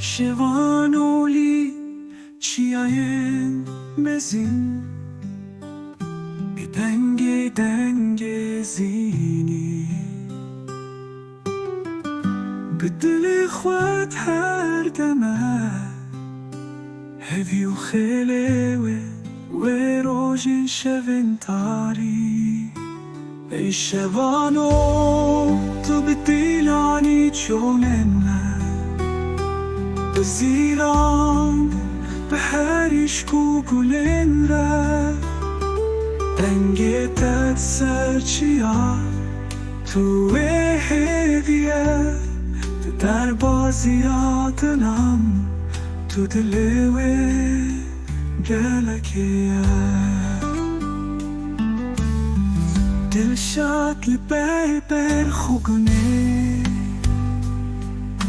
شوانولی چیاین مزین بی دنگ زینی به دل خود هر دمه هوی و خیله و روژن شوین تاری ای شوانو تو به دیلانی چوننه به زیران به هر عشق گلن را دنگت سرچیا تو هدیه در بازیاتنم تو دل و گلکیه دل شاد لبه بر خوگونه